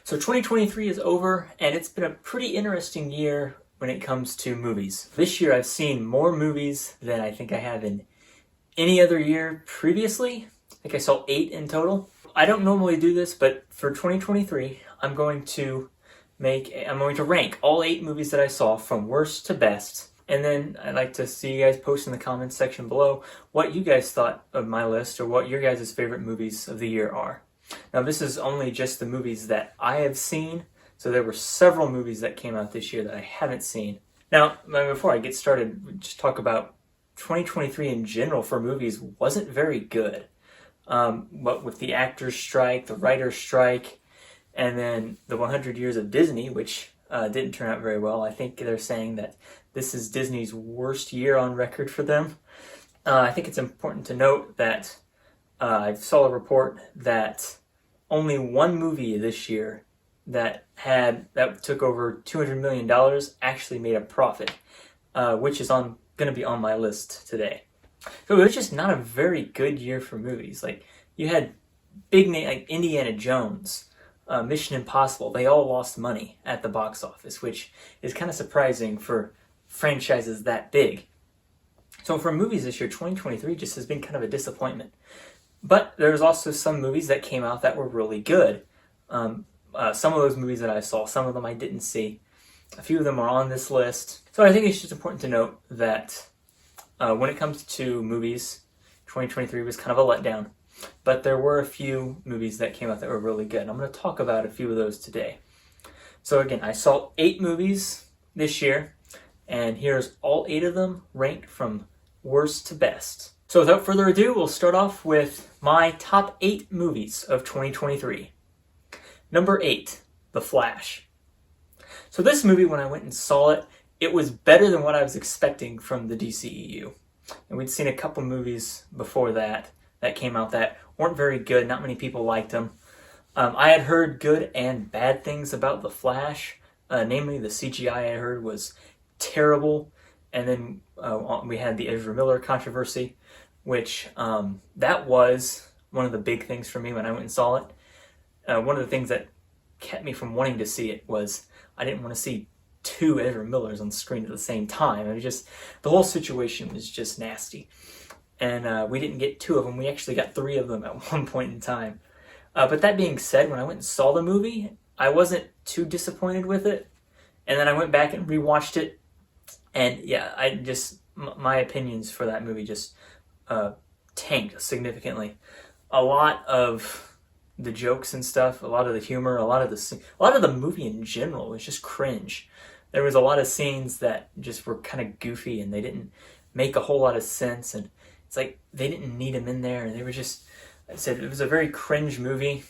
So 2023 is over, and it's been a pretty interesting year when it comes to movies. This year I've seen more movies than I think I have in any other year previously. I think I saw 8 in total. I don't normally do this, but for 2023, I'm going to rank all 8 movies that I saw from worst to best. And then I'd like to see you guys post in the comments section below what you guys thought of my list or what your guys' favorite movies of the year are. Now, this is only just the movies that I have seen, so there were several movies that came out this year that I haven't seen. Now, before I get started, just talk about 2023 in general for movies wasn't very good. What with the actors' strike, the writers' strike, and then the 100 Years of Disney, which didn't turn out very well. I think they're saying that this is Disney's worst year on record for them. I think it's important to note that I saw a report that only one movie this year that took over $200 million actually made a profit, which is going to be on my list today. So it was just not a very good year for movies. Like, you had big name like Indiana Jones, Mission Impossible. They all lost money at the box office, which is kind of surprising for franchises that big. So for movies this year, 2023 just has been kind of a disappointment. But there's also some movies that came out that were really good. Some of those movies that I saw, some of them I didn't see. A few of them are on this list. So I think it's just important to note that when it comes to movies, 2023 was kind of a letdown. But there were a few movies that came out that were really good. I'm going to talk about a few of those today. So again, I saw 8 movies this year, and here's all 8 of them ranked from worst to best. So without further ado, we'll start off with my top 8 movies of 2023. Number 8, The Flash. So this movie, when I went and saw it, it was better than what I was expecting from the DCEU. And we'd seen a couple movies before that came out that weren't very good. Not many people liked them. I had heard good and bad things about The Flash. Namely, the CGI I heard was terrible. And then we had the Ezra Miller controversy, which that was one of the big things for me when I went and saw it. One of the things that kept me from wanting to see it was I didn't want to see 2 Ezra Millers on screen at the same time. It was just, the whole situation was just nasty. And we didn't get 2 of them. We actually got 3 of them at one point in time. But that being said, when I went and saw the movie, I wasn't too disappointed with it. And then I went back and rewatched it. And yeah, my opinions for that movie just tanked significantly. A lot of the jokes and stuff, a lot of the humor, a lot of the movie in general was just cringe. There was a lot of scenes that just were kind of goofy and they didn't make a whole lot of sense, and it's like they didn't need them in there, and they were just, like I said, it was a very cringe movie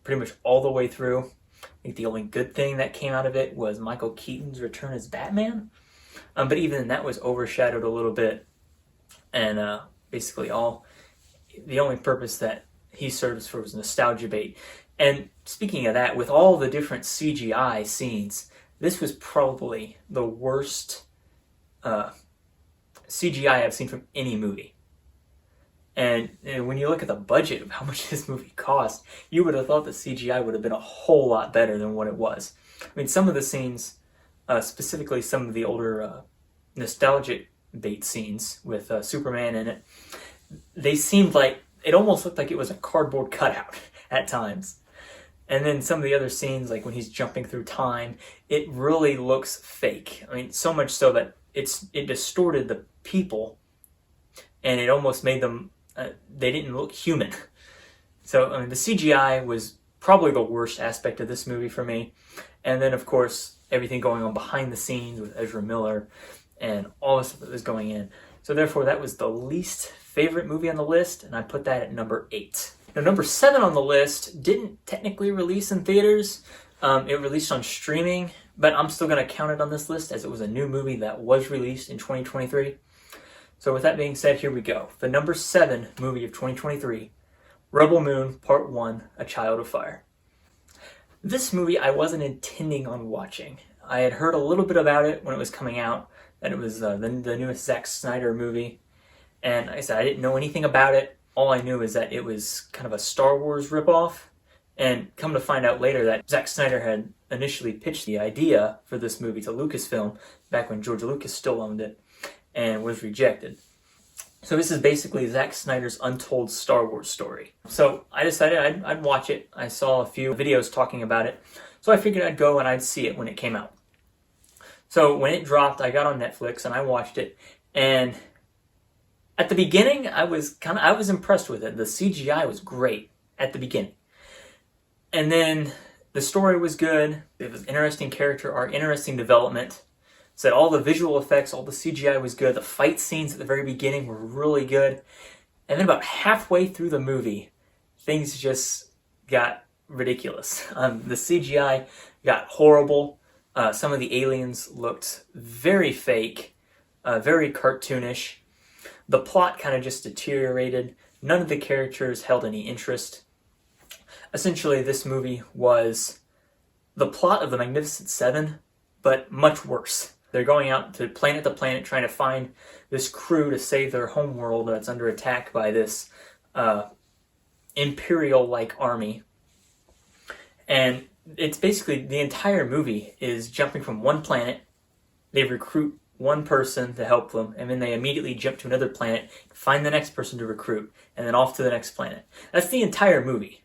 pretty much all the way through. I think the only good thing that came out of it was Michael Keaton's return as Batman. But even that was overshadowed a little bit, and basically the only purpose that he serves for was nostalgia bait. And speaking of that, with all the different CGI scenes, this was probably the worst CGI I've seen from any movie. And when you look at the budget of how much this movie cost, you would have thought the CGI would have been a whole lot better than what it was. I mean, some of the scenes, specifically some of the older nostalgic bait scenes with Superman in it, they seemed like, it almost looked like it was a cardboard cutout at times. And then some of the other scenes, like when he's jumping through time, it really looks fake. I mean, so much so that it distorted the people, and it almost made them, they didn't look human. So, I mean, the CGI was probably the worst aspect of this movie for me. And then, of course, everything going on behind the scenes with Ezra Miller and all the stuff that was going in. So therefore, that was the least favorite movie on the list, and I put that at number 8. Now, number 7 on the list didn't technically release in theaters. It released on streaming, but I'm still going to count it on this list as it was a new movie that was released in 2023. So with that being said, here we go. The number 7 movie of 2023, Rebel Moon Part 1, A Child of Fire. This movie I wasn't intending on watching. I had heard a little bit about it when it was coming out, that it was the newest Zack Snyder movie. And like I said, I didn't know anything about it. All I knew is that it was kind of a Star Wars ripoff, And come to find out later that Zack Snyder had initially pitched the idea for this movie to Lucasfilm back when George Lucas still owned it, and was rejected. So this is basically Zack Snyder's untold Star Wars story. So I decided I'd watch it. I saw a few videos talking about it, so I figured I'd go and I'd see it when it came out. So when it dropped, I got on Netflix and I watched it, and at the beginning, I was impressed with it. The CGI was great at the beginning. And then the story was good. It was interesting character arc, interesting development. So all the visual effects, all the CGI was good. The fight scenes at the very beginning were really good. And then about halfway through the movie, things just got ridiculous. The CGI got horrible. Some of the aliens looked very fake, very cartoonish. The plot kind of just deteriorated. None of the characters held any interest. Essentially, this movie was the plot of The Magnificent Seven, but much worse. They're going out to planet trying to find this crew to save their homeworld that's under attack by this Imperial-like army. And it's basically, the entire movie is jumping from one planet. They recruit one person to help them, and then they immediately jump to another planet, find the next person to recruit, and then off to the next planet. That's the entire movie.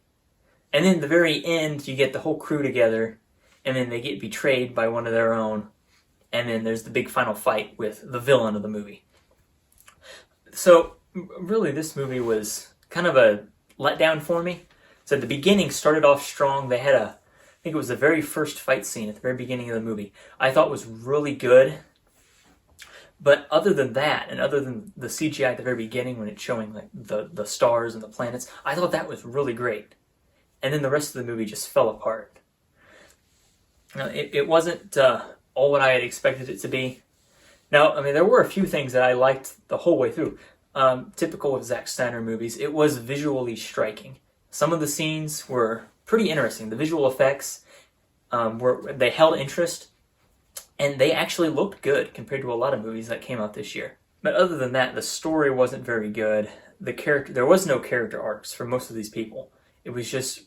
And then at the very end, you get the whole crew together, and then they get betrayed by one of their own, and then there's the big final fight with the villain of the movie. So, really, this movie was kind of a letdown for me. So at the beginning, started off strong. They had I think it was the very first fight scene at the very beginning of the movie, I thought was really good. But other than that, and other than the CGI at the very beginning when it's showing like the stars and the planets, I thought that was really great. And then the rest of the movie just fell apart. Now, it wasn't all what I had expected it to be. Now, I mean, there were a few things that I liked the whole way through. Typical of Zack Snyder movies, it was visually striking. Some of the scenes were pretty interesting. The visual effects, they held interest, and they actually looked good compared to a lot of movies that came out this year. But other than that, the story wasn't very good. There was no character arcs for most of these people. It was just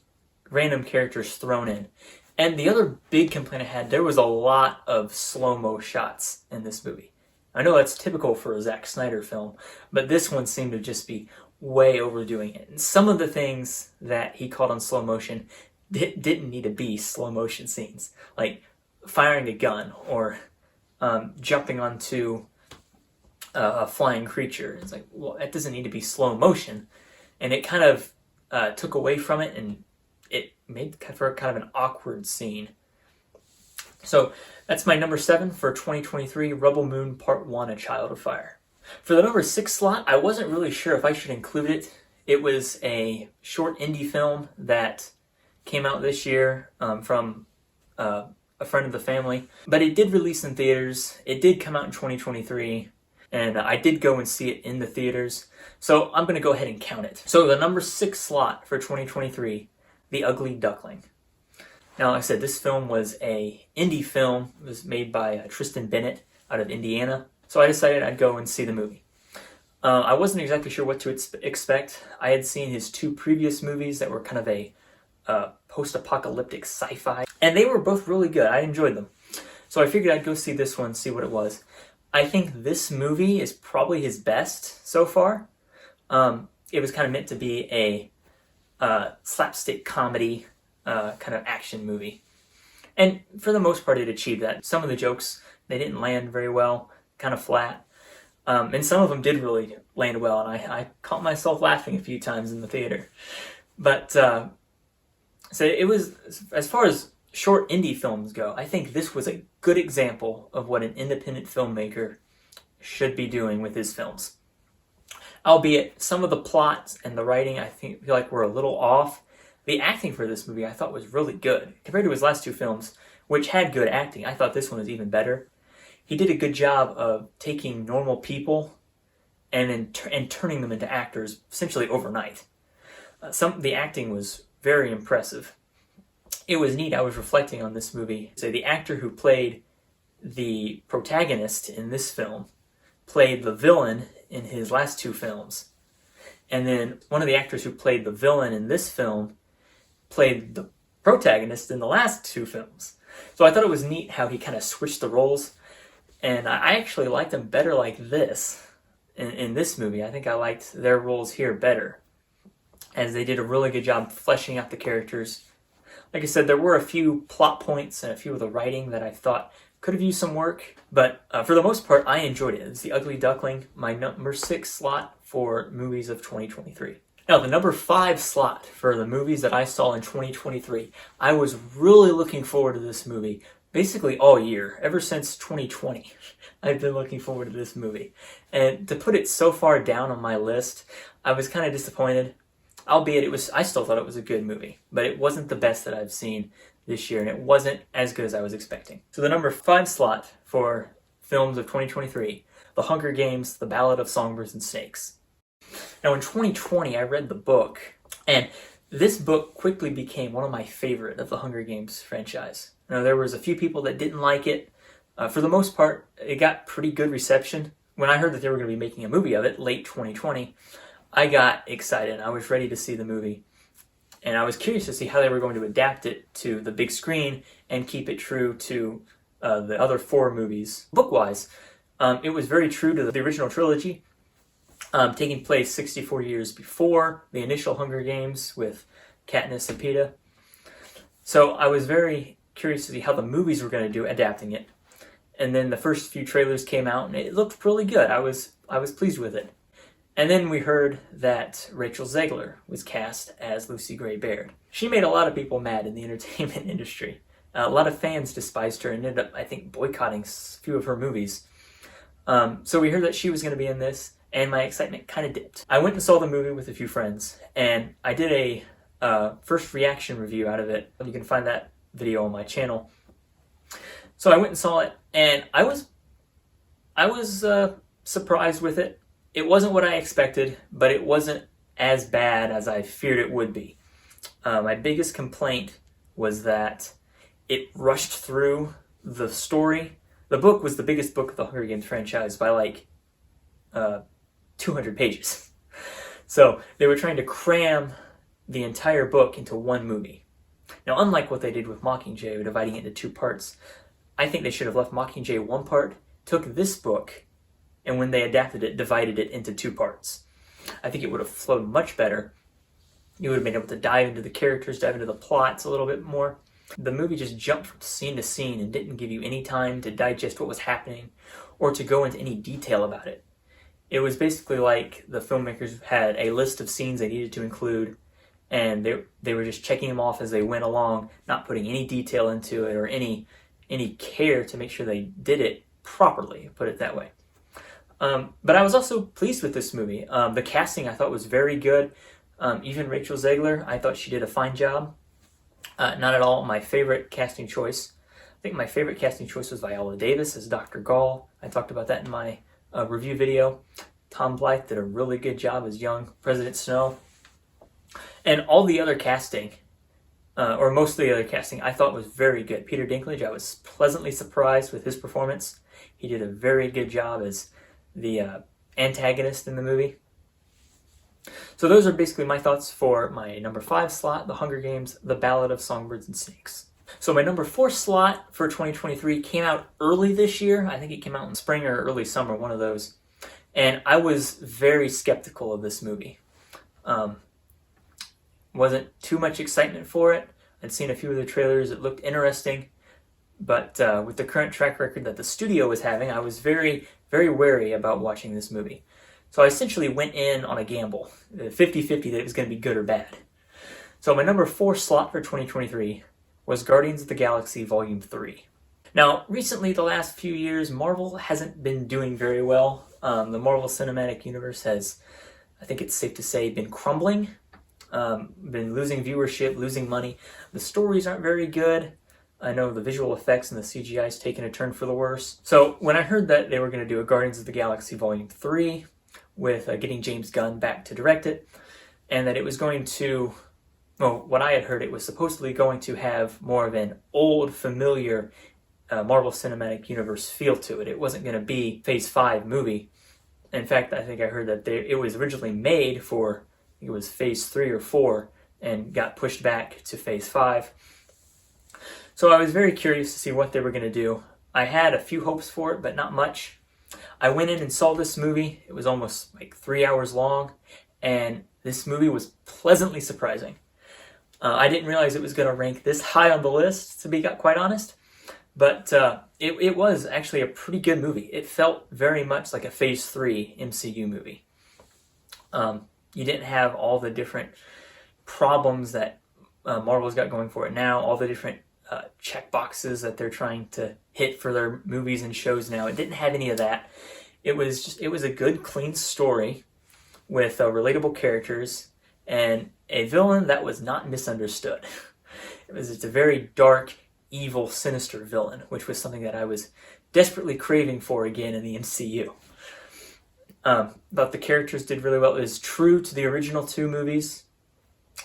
random characters thrown in. And the other big complaint I had, there was a lot of slow-mo shots in this movie. I know that's typical for a Zack Snyder film, but this one seemed to just be way overdoing it. And some of the things that he called on slow motion didn't need to be slow motion scenes, like firing a gun or jumping onto a flying creature. It's like, well, that doesn't need to be slow motion. And it kind of took away from it, and it made for kind of an awkward scene. So that's my number 7 for 2023, Rebel Moon Part 1, A Child of Fire. For the number 6 slot, I wasn't really sure if I should include it. It was a short indie film that came out this year from a friend of the family. But it did release in theaters. It did come out in 2023. And I did go and see it in the theaters. So I'm going to go ahead and count it. So the number 6 slot for 2023, The Ugly Duckling. Now, like I said, this film was a indie film. It was made by Tristan Bennett out of Indiana. So I decided I'd go and see the movie. I wasn't exactly sure what to expect. I had seen his 2 previous movies that were kind of a post-apocalyptic sci-fi. And they were both really good. I enjoyed them. So I figured I'd go see this one, see what it was. I think this movie is probably his best so far. It was kind of meant to be a slapstick comedy kind of action movie. And for the most part, it achieved that. Some of the jokes, they didn't land very well, kind of flat. And some of them did really land well, and I caught myself laughing a few times in the theater. But so it was, as far as short indie films go, I think this was a good example of what an independent filmmaker should be doing with his films. Albeit some of the plots and the writing I feel like were a little off. The acting for this movie I thought was really good. Compared to his last 2 films, which had good acting, I thought this one was even better. He did a good job of taking normal people and turning them into actors essentially overnight. The acting was very impressive. It was neat. I was reflecting on this movie. So the actor who played the protagonist in this film played the villain in his last 2 films. And then one of the actors who played the villain in this film played the protagonist in the last two films. So I thought it was neat how he kind of switched the roles, and I actually liked them better like this in this movie. I think I liked their roles here better, as they did a really good job fleshing out the characters. Like I said, there were a few plot points and a few of the writing that I thought could have used some work, but for the most part, I enjoyed it. It's The Ugly Duckling, my number 6 slot for movies of 2023. Now, the number 5 slot for the movies that I saw in 2023, I was really looking forward to this movie basically all year, ever since 2020. I've been looking forward to this movie. And to put it so far down on my list, I was kind of disappointed. Albeit I still thought it was a good movie, but it wasn't the best that I've seen this year, and it wasn't as good as I was expecting. So the number 5 slot for films of 2023, The Hunger Games, The Ballad of Songbirds and Snakes. Now in 2020, I read the book, and this book quickly became one of my favorite of the Hunger Games franchise. Now there was a few people that didn't like it. For the most part, it got pretty good reception. When I heard that they were going to be making a movie of it, late 2020, I got excited. I was ready to see the movie. And I was curious to see how they were going to adapt it to the big screen and keep it true to the other 4 movies. Book-wise, it was very true to the original trilogy, taking place 64 years before the initial Hunger Games with Katniss and Peeta. So I was very curious to see how the movies were going to do adapting it. And then the first few trailers came out, and it looked really good. I was pleased with it. And then we heard that Rachel Zegler was cast as Lucy Gray Baird. She made a lot of people mad in the entertainment industry. A lot of fans despised her and ended up, I think, boycotting a few of her movies. So we heard that she was going to be in this, and my excitement kind of dipped. I went and saw the movie with a few friends, and I did a first reaction review out of it. You can find that video on my channel. So I went and saw it, and I was surprised with it. It wasn't what I expected, but it wasn't as bad as I feared it would be. My biggest complaint was that it rushed through the story. The book was the biggest book of the Hunger Games franchise by like 200 pages. So they were trying to cram the entire book into one movie. Now, unlike what they did with Mockingjay, dividing it into 2 parts, I think they should have left Mockingjay one part, took this book, and when they adapted it, divided it into 2 parts. I think it would have flowed much better. You would have been able to dive into the characters, dive into the plots a little bit more. The movie just jumped from scene to scene and didn't give you any time to digest what was happening or to go into any detail about it. It was basically like the filmmakers had a list of scenes they needed to include, and they were just checking them off as they went along, not putting any detail into it or any care to make sure they did it properly, put it that way. But I was also pleased with this movie. The casting I thought was very good. Even Rachel Zegler, I thought she did a fine job. Not at all my favorite casting choice. I think my favorite casting choice was Viola Davis as Dr. Gall. I talked about that in my review video. Tom Blythe did a really good job as young President Snow. And all the other casting, or most of the other casting, I thought was very good. Peter Dinklage, I was pleasantly surprised with his performance. He did a very good job as the antagonist in the movie. So those are basically my thoughts for my number 5 slot, The Hunger Games, The Ballad of Songbirds and Snakes. So my number 4 slot for 2023 came out early this year. I think it came out in spring or early summer, one of those. And I was very skeptical of this movie. Wasn't too much excitement for it. I'd seen a few of the trailers. It looked interesting. But with the current track record that the studio was having, I was very, very wary about watching this movie. So I essentially went in on a gamble, 50-50 that it was going to be good or bad. So my number 4 slot for 2023 was Guardians of the Galaxy Volume 3. Now, recently, the last few years, Marvel hasn't been doing very well. The Marvel Cinematic Universe has, I think it's safe to say, been crumbling, been losing viewership, losing money. The stories aren't very good. I know the visual effects and the CGI has taken a turn for the worse. So when I heard that they were going to do a Guardians of the Galaxy Volume 3 with getting James Gunn back to direct it, and that it was going to, well, what I had heard, it was supposedly going to have more of an old, familiar Marvel Cinematic Universe feel to it. It wasn't going to be Phase 5 movie. In fact, I think I heard that it was originally made for, I think it was Phase 3 or 4, and got pushed back to Phase 5. So I was very curious to see what they were going to do. I had a few hopes for it, but not much. I went in and saw this movie. It was almost like 3 hours long, and this movie was pleasantly surprising. I didn't realize it was going to rank this high on the list, to be quite honest, but it was actually a pretty good movie. It felt very much like a Phase 3 MCU movie. You didn't have all the different problems that Marvel's got going for it now, all the different check boxes that they're trying to hit for their movies and shows now. It didn't have any of that. It was a good, clean story with relatable characters and a villain that was not misunderstood. It was just a very dark, evil, sinister villain, which was something that I was desperately craving for again in the MCU. But the characters did really well. It was true to the original 2 movies.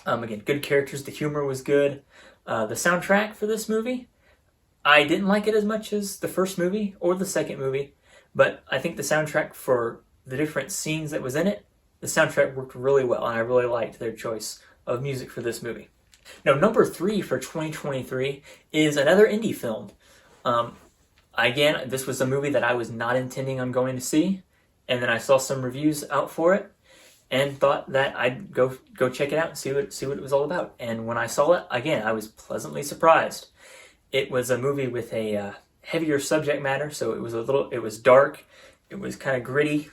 Again, good characters. The humor was good. The soundtrack for this movie, I didn't like it as much as the first movie or the second movie, but I think the soundtrack for the different scenes that was in it, the soundtrack worked really well, and I really liked their choice of music for this movie. Now, number 3 for 2023 is another indie film. Again, this was a movie that I was not intending on going to see, and then I saw some reviews out for it, and thought that I'd go check it out and see what it was all about. And when I saw it, again, I was pleasantly surprised. It was a movie with a heavier subject matter, so it was dark, it was kind of gritty,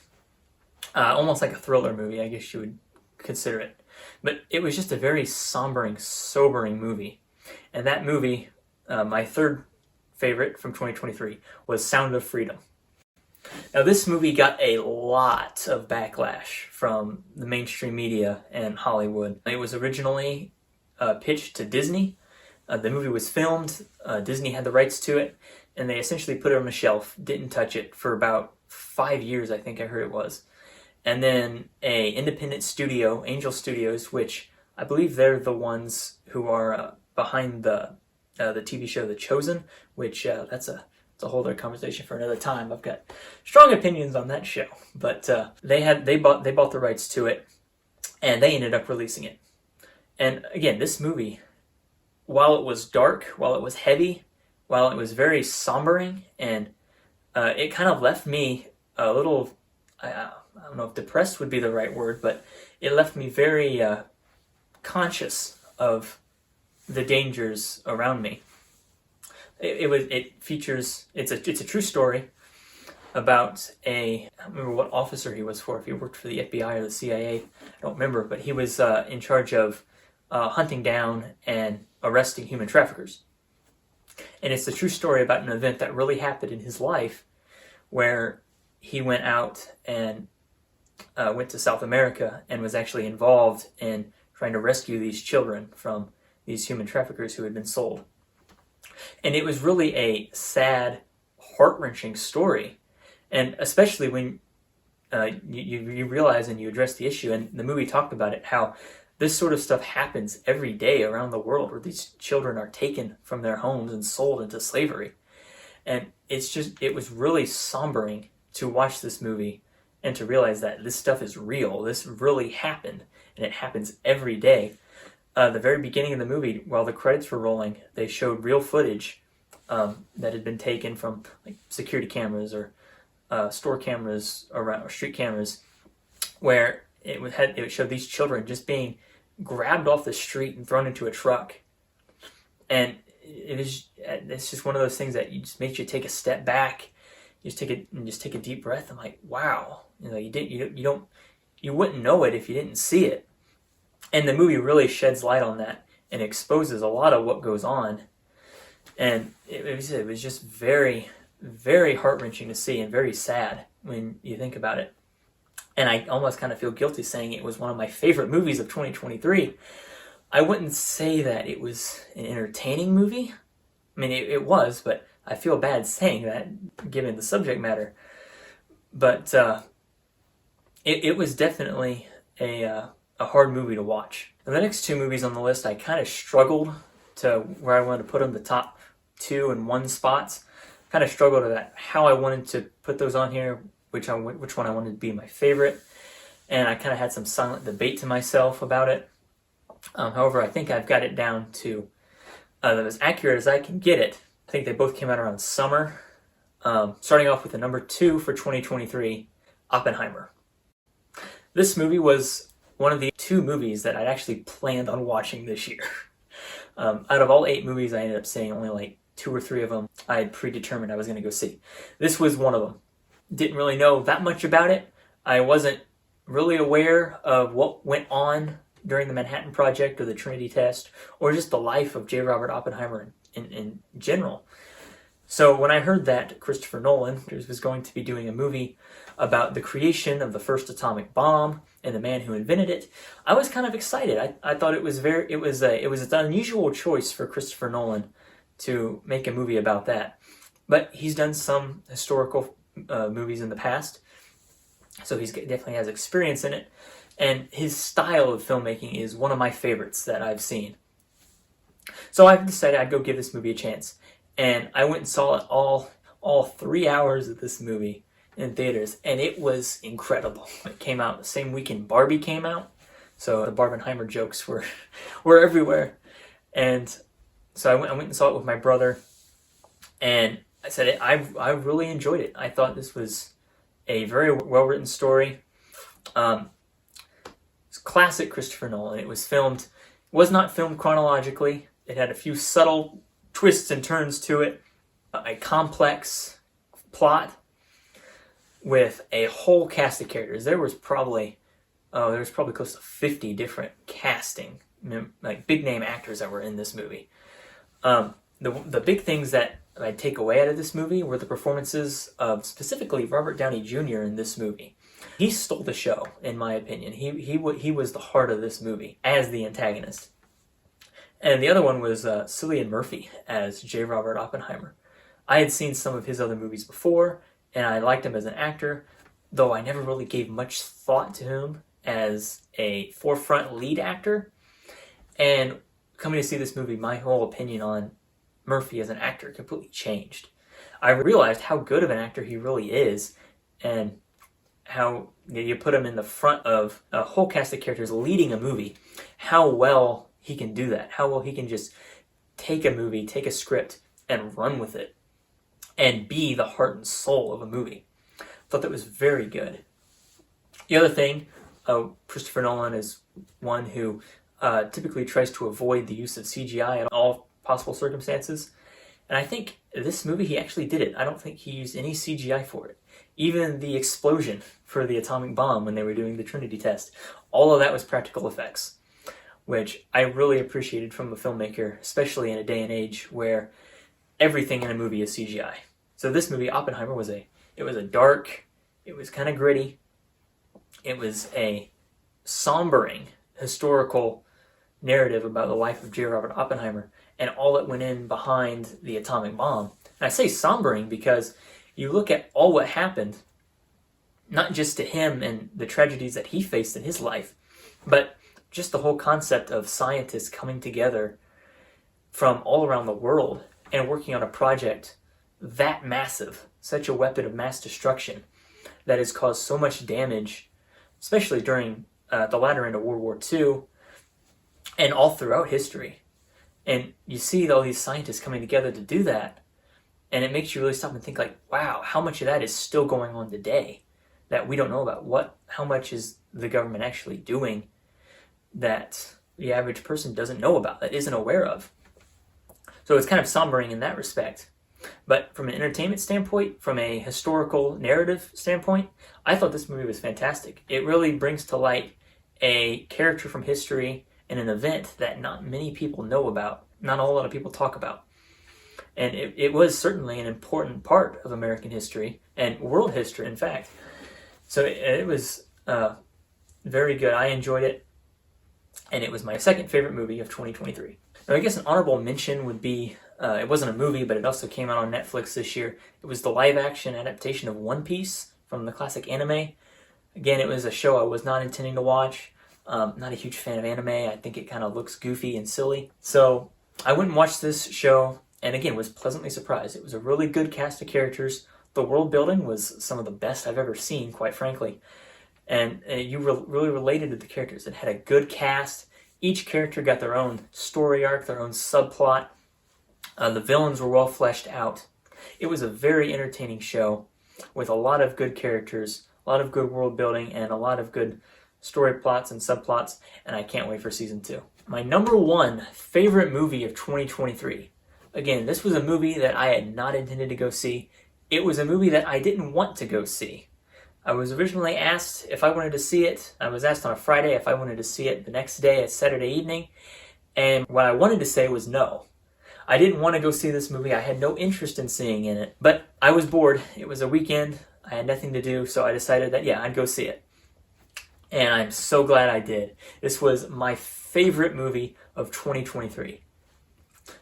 almost like a thriller movie, I guess you would consider it. But it was just a very sobering movie. And that movie, my third favorite from 2023, was Sound of Freedom. Now, this movie got a lot of backlash from the mainstream media and Hollywood. It was originally pitched to Disney. The movie was filmed. Disney had the rights to it, and they essentially put it on a shelf, didn't touch it for about 5 years, I think I heard it was. And then a independent studio, Angel Studios, which I believe they're the ones who are behind the TV show The Chosen, which that's a whole other conversation for another time. I've got strong opinions on that show, but they bought the rights to it, and they ended up releasing it. And again, this movie, while it was dark, while it was heavy, while it was very sombering, and it kind of left me a little, I don't know if depressed would be the right word, but it left me very conscious of the dangers around me. It's a true story about I don't remember what officer he was for, if he worked for the FBI or the CIA, I don't remember, but he was in charge of hunting down and arresting human traffickers. And it's a true story about an event that really happened in his life, where he went out and went to South America and was actually involved in trying to rescue these children from these human traffickers who had been sold. And it was really a sad, heart-wrenching story. And especially when you realize and you address the issue, and the movie talked about it, how this sort of stuff happens every day around the world, where these children are taken from their homes and sold into slavery. And it was really sombering to watch this movie and to realize that this stuff is real. This really happened, and it happens every day. The very beginning of the movie, while the credits were rolling, they showed real footage that had been taken from like security cameras or store cameras or street cameras, where it showed these children just being grabbed off the street and thrown into a truck. And it's just one of those things that just makes you take a step back. You just take a deep breath. I'm like, wow, you wouldn't know it if you didn't see it. And the movie really sheds light on that and exposes a lot of what goes on. And it was just very, very heart-wrenching to see, and very sad when you think about it. And I almost kind of feel guilty saying it was one of my favorite movies of 2023. I wouldn't say that it was an entertaining movie. I mean, it was, but I feel bad saying that given the subject matter. But it was definitely a hard movie to watch. And the next 2 movies on the list, I kind of struggled to where I wanted to put them, the top 2 and 1 spots. Kind of struggled about how I wanted to put those on here, which one I wanted to be my favorite. And I kind of had some silent debate to myself about it. However, I think I've got it down to as accurate as I can get it. I think they both came out around summer. Starting off with the number 2 for 2023, Oppenheimer. This movie was one of the 2 movies that I'd actually planned on watching this year. Out of all 8 movies, I ended up seeing only like 2 or 3 of them I had predetermined I was going to go see. This was one of them. Didn't really know that much about it. I wasn't really aware of what went on during the Manhattan Project or the Trinity Test, or just the life of J. Robert Oppenheimer in general. So when I heard that Christopher Nolan was going to be doing a movie about the creation of the first atomic bomb and the man who invented it, I was kind of excited. I thought it was an unusual choice for Christopher Nolan to make a movie about that. But he's done some historical movies in the past, so he definitely has experience in it. And his style of filmmaking is one of my favorites that I've seen. So I've decided I'd go give this movie a chance. And I went and saw it all 3 hours of this movie in theaters, and it was incredible. It came out the same weekend Barbie came out, so the Barbenheimer jokes were everywhere. And so I went and saw it with my brother, and I said I really enjoyed it. I thought this was a very well-written story. It's classic Christopher Nolan. It was not filmed chronologically. It had a few subtle twists and turns to it, a complex plot with a whole cast of characters. There was probably close to 50 different casting, like big name actors that were in this movie. The big things that I take away out of this movie were the performances of specifically Robert Downey Jr. in this movie. He stole the show, in my opinion. He was the heart of this movie as the antagonist. And the other one was Cillian Murphy as J. Robert Oppenheimer. I had seen some of his other movies before, and I liked him as an actor, though I never really gave much thought to him as a forefront lead actor. And coming to see this movie, my whole opinion on Murphy as an actor completely changed. I realized how good of an actor he really is, and how you put him in the front of a whole cast of characters leading a movie, how well he can do that, how well he can just take a movie, take a script, and run with it, and be the heart and soul of a movie. I thought that was very good. The other thing, Christopher Nolan is one who typically tries to avoid the use of CGI in all possible circumstances, and I think this movie he actually did it. I don't think he used any CGI for it. Even the explosion for the atomic bomb when they were doing the Trinity Test, all of that was practical effects, which I really appreciated from a filmmaker, especially in a day and age where everything in a movie is CGI. So this movie, Oppenheimer, was dark, it was kind of gritty, it was a sombering historical narrative about the life of J. Robert Oppenheimer and all that went in behind the atomic bomb. And I say sombering because you look at all what happened, not just to him and the tragedies that he faced in his life, but just the whole concept of scientists coming together from all around the world and working on a project that massive, such a weapon of mass destruction that has caused so much damage, especially during the latter end of World War II and all throughout history. And you see all these scientists coming together to do that, and it makes you really stop and think like, wow, how much of that is still going on today that we don't know about? How much is the government actually doing that the average person doesn't know about, that isn't aware of? So it's kind of sombering in that respect. But from an entertainment standpoint, from a historical narrative standpoint, I thought this movie was fantastic. It really brings to light a character from history and an event that not many people know about, not a whole lot of people talk about. And it was certainly an important part of American history and world history, in fact. So it was very good. I enjoyed it. And it was my second favorite movie of 2023. Now, I guess an honorable mention would be, it wasn't a movie, but it also came out on Netflix this year. It was the live-action adaptation of One Piece from the classic anime. Again, it was a show I was not intending to watch. Not a huge fan of anime. I think it kind of looks goofy and silly. So I went and watched this show, and again, was pleasantly surprised. It was a really good cast of characters. The world building was some of the best I've ever seen, quite frankly. And you really related to the characters. It had a good cast. Each character got their own story arc, their own subplot. The villains were well fleshed out. It was a very entertaining show with a lot of good characters, a lot of good world building, and a lot of good story plots and subplots, and I can't wait for season 2. My number one favorite movie of 2023. Again, this was a movie that I had not intended to go see. It was a movie that I didn't want to go see. I was originally asked if I wanted to see it. I was asked on a Friday if I wanted to see it the next day, it's Saturday evening, and what I wanted to say was no. I didn't want to go see this movie. I had no interest in seeing in it, but I was bored. It was a weekend. I had nothing to do, so I decided that, yeah, I'd go see it. And I'm so glad I did. This was my favorite movie of 2023.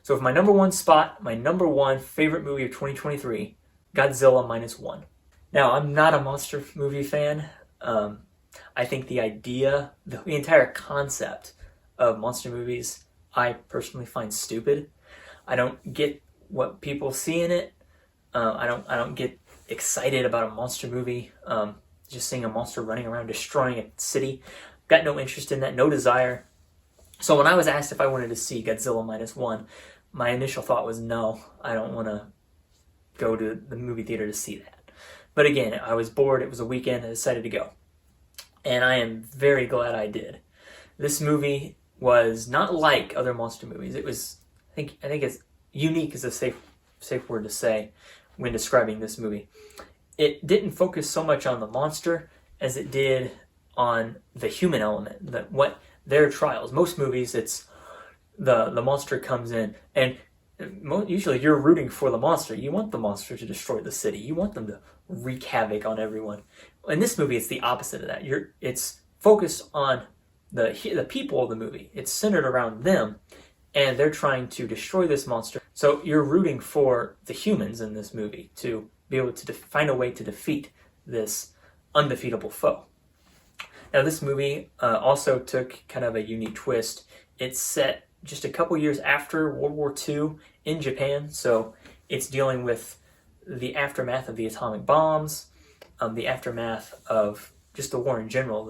So for my number one spot, my number one favorite movie of 2023, Godzilla Minus One. Now, I'm not a monster movie fan. I think the idea, the entire concept of monster movies, I personally find stupid. I don't get what people see in it. I don't get excited about a monster movie. Just seeing a monster running around destroying a city. Got no interest in that, no desire. So when I was asked if I wanted to see Godzilla Minus One, my initial thought was no, I don't want to go to the movie theater to see that. But again, I was bored, it was a weekend, I decided to go. And I am very glad I did. This movie was not like other monster movies. It was, I think it's unique is a safe word to say when describing this movie. It didn't focus so much on the monster as it did on the human element, what their trials. Most movies, it's the monster comes in, and usually you're rooting for the monster. You want the monster to destroy the city. You want them to wreak havoc on everyone. In this movie, it's the opposite of that. It's focused on the people of the movie. It's centered around them, and they're trying to destroy this monster. So you're rooting for the humans in this movie to be able to find a way to defeat this undefeatable foe. Now, this movie also took kind of a unique twist. It's set just a couple years after World War II in Japan, so it's dealing with the aftermath of the atomic bombs, the aftermath of just the war in general,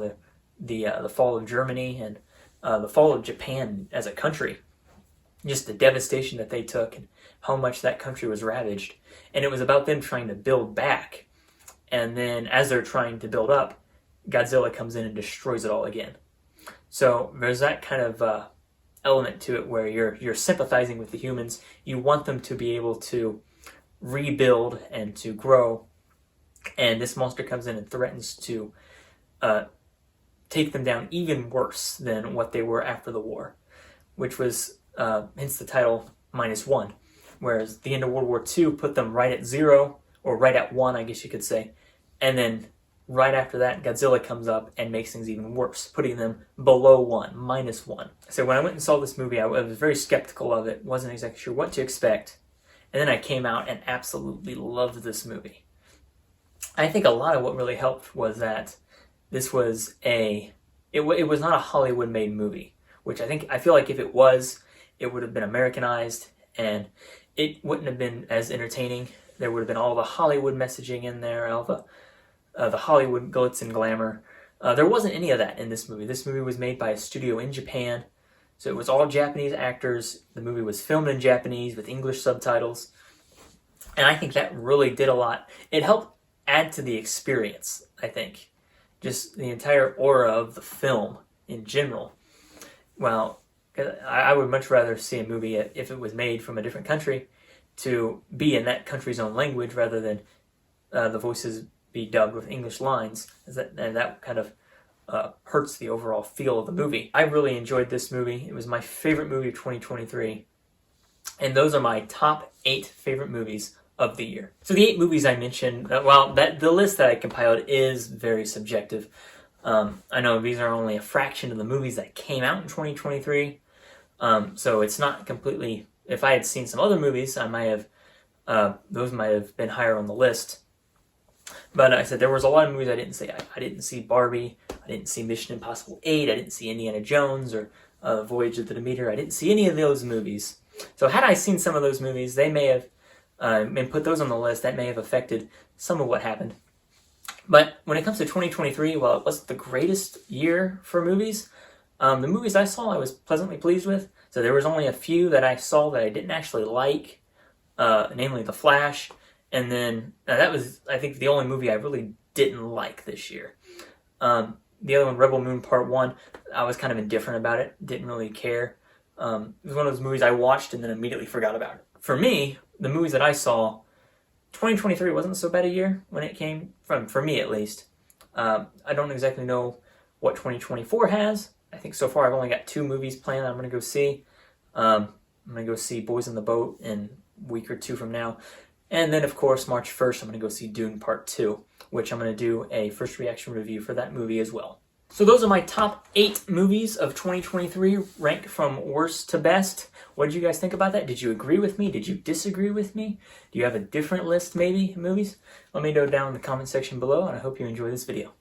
the fall of Germany and the fall of Japan as a country, just the devastation that they took and how much that country was ravaged. And it was about them trying to build back, and then as they're trying to build up, Godzilla comes in and destroys it all again. So there's that kind of element to it where you're sympathizing with the humans. You want them to be able to rebuild and to grow, and this monster comes in and threatens to take them down even worse than what they were after the war, which was hence the title Minus One, whereas the end of World War II put them right at 0, or right at 1, I guess you could say, and then right after that, Godzilla comes up and makes things even worse, putting them below 1, minus 1. So when I went and saw this movie, I was very skeptical of it, wasn't exactly sure what to expect, and then I came out and absolutely loved this movie. I think a lot of what really helped was that this was it was not a Hollywood-made movie, which I feel like if it was, it would have been Americanized, and it wouldn't have been as entertaining. There would have been all the Hollywood messaging in there, all the Hollywood glitz and glamour. There wasn't any of that in this movie. This movie was made by a studio in Japan, so it was all Japanese actors. The movie was filmed in Japanese with English subtitles, and I think that really did a lot. It helped add to the experience, I think. Just the entire aura of the film in general. Well, I would much rather see a movie if it was made from a different country to be in that country's own language rather than the voices be dubbed with English lines, and that kind of hurts the overall feel of the movie. I really enjoyed this movie. It was my favorite movie of 2023, and those are my top 8 favorite movies of the year. So the 8 movies I mentioned, the list that I compiled is very subjective. I know these are only a fraction of the movies that came out in 2023, so it's not completely. If I had seen some other movies, I might have those might have been higher on the list. But I said there was a lot of movies I didn't see. I didn't see Barbie. I didn't see Mission Impossible 8. I didn't see Indiana Jones or Voyage of the Demeter. I didn't see any of those movies. So had I seen some of those movies, they may have, and put those on the list, that may have affected some of what happened. But when it comes to 2023, while it wasn't the greatest year for movies, The movies I saw, I was pleasantly pleased with. So there was only a few that I saw that I didn't actually like, namely The Flash, and then that was, I think, the only movie I really didn't like this year. The other one, Rebel Moon Part 1, I was kind of indifferent about it, didn't really care. It was one of those movies I watched and then immediately forgot about it. For me, the movies that I saw, 2023 wasn't so bad a year when it came from, for me at least. I don't exactly know what 2024 has. I think so far I've only got 2 movies planned that I'm going to go see. I'm going to go see Boys in the Boat in a week or 2 from now. And then, of course, March 1st, I'm going to go see Dune Part 2, which I'm going to do a first reaction review for that movie as well. So those are my top 8 movies of 2023, ranked from worst to best. What did you guys think about that? Did you agree with me? Did you disagree with me? Do you have a different list, maybe, of movies? Let me know down in the comment section below, and I hope you enjoy this video.